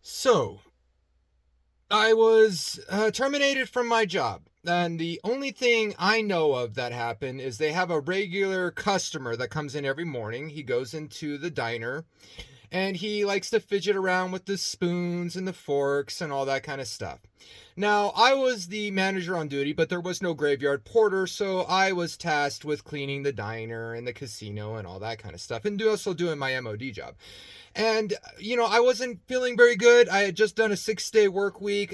So, I was terminated from my job. And the only thing I know of that happened is they have a regular customer that comes in every morning. He goes into the diner and he likes to fidget around with the spoons and the forks and all that kind of stuff. Now, I was the manager on duty, but there was no graveyard porter, so I was tasked with cleaning the diner and the casino and all that kind of stuff, and also doing my MOD job. And I wasn't feeling very good. I had just done a 6-day work week.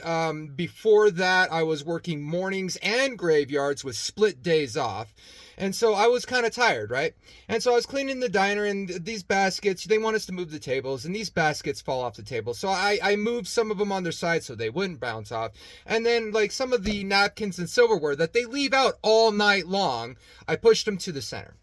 Before that, I was working mornings and graveyards with split days off. And so I was kind of tired, right? And so I was cleaning the diner, and these baskets, they want us to move the tables, and these baskets fall off the table. So I moved some of them on their side so they wouldn't bounce off. And then, like, some of the napkins and silverware that they leave out all night long, I pushed them to the center.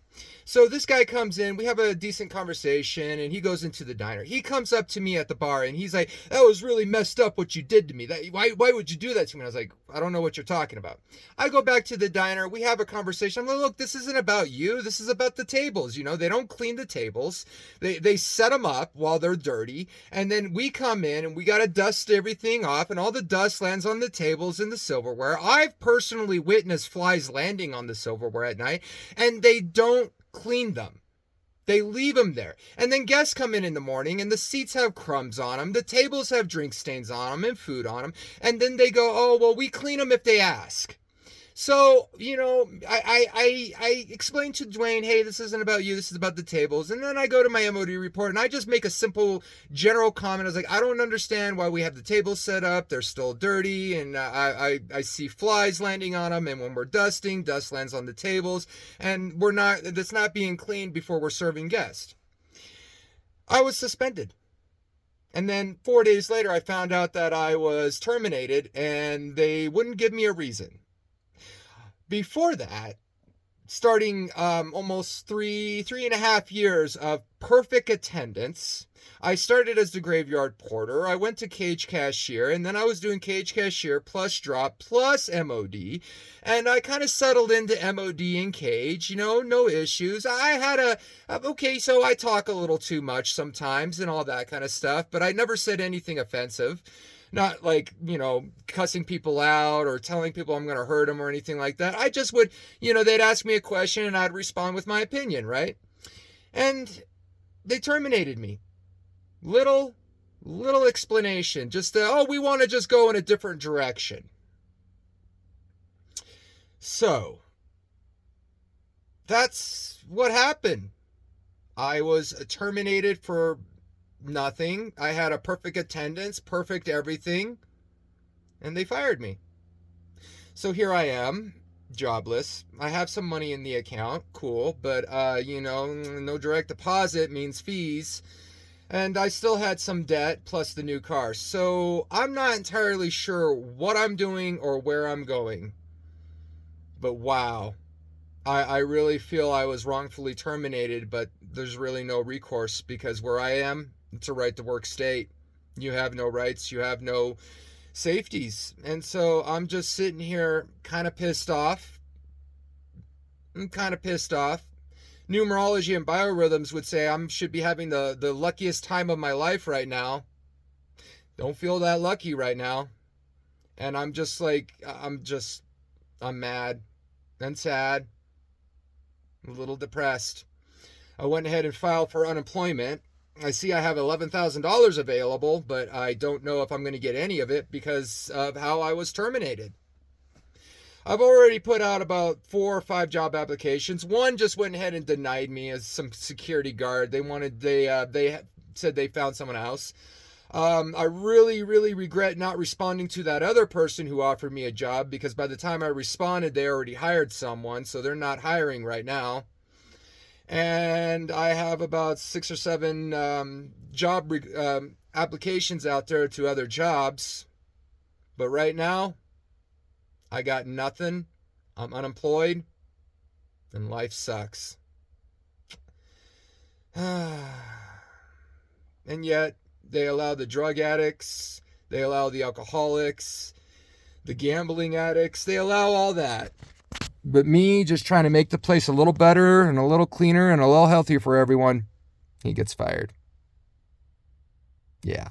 So this guy comes in, we have a decent conversation, and he goes into the diner. He comes up to me at the bar, and he's like, "That was really messed up what you did to me. Why would you do that to me?" I was like, "I don't know what you're talking about." I go back to the diner, we have a conversation. I'm like, "Look, this isn't about you. This is about the tables. They don't clean the tables. They set them up while they're dirty, and then we come in, and we got to dust everything off, and all the dust lands on the tables and the silverware. I've personally witnessed flies landing on the silverware at night, and they don't clean them. They leave them there. And then guests come in the morning and the seats have crumbs on them. The tables have drink stains on them and food on them. And then they go, "Oh, well, we clean them if they ask." So, I explained to Dwayne, "Hey, this isn't about you. This is about the tables." And then I go to my MOD report and I just make a simple general comment. I was like, "I don't understand why we have the tables set up. They're still dirty. And I see flies landing on them. And when we're dusting, dust lands on the tables. And that's not being cleaned before we're serving guests." I was suspended. And then 4 days later, I found out that I was terminated and they wouldn't give me a reason. Before that, starting almost three and a half years of perfect attendance. I started as the graveyard porter. I went to cage cashier, and then I was doing cage cashier plus drop plus MOD. And I kind of settled into MOD and cage, no issues. I had okay, so I talk a little too much sometimes and all that kind of stuff, but I never said anything offensive. Not like, cussing people out or telling people I'm going to hurt them or anything like that. I just would, they'd ask me a question and I'd respond with my opinion, right? And they terminated me. Little explanation. Just, we want to just go in a different direction. So, that's what happened. I was terminated for nothing. I had a perfect attendance, perfect everything, and they fired me. So here I am, jobless. I have some money in the account, cool, but no direct deposit means fees, and I still had some debt plus the new car. So I'm not entirely sure what I'm doing or where I'm going. But wow, I really feel I was wrongfully terminated, but there's really no recourse because where I am, it's a right to work state. You have no rights. You have no safeties. And so I'm just sitting here kind of pissed off. I'm kind of pissed off. Numerology and biorhythms would say I should be having the luckiest time of my life right now. Don't feel that lucky right now. And I'm just like, I'm mad and sad. A little depressed. I went ahead and filed for unemployment. I see I have $11,000 available, but I don't know if I'm going to get any of it because of how I was terminated. I've already put out about 4 or 5 job applications. One just went ahead and denied me as some security guard. They said they found someone else. I really, really regret not responding to that other person who offered me a job because by the time I responded, they already hired someone, so they're not hiring right now. And I have about 6 or 7 job applications out there to other jobs. But right now, I got nothing. I'm unemployed. And life sucks. And yet, they allow the drug addicts. They allow the alcoholics. The gambling addicts. They allow all that. But me just trying to make the place a little better and a little cleaner and a little healthier for everyone, he gets fired. Yeah.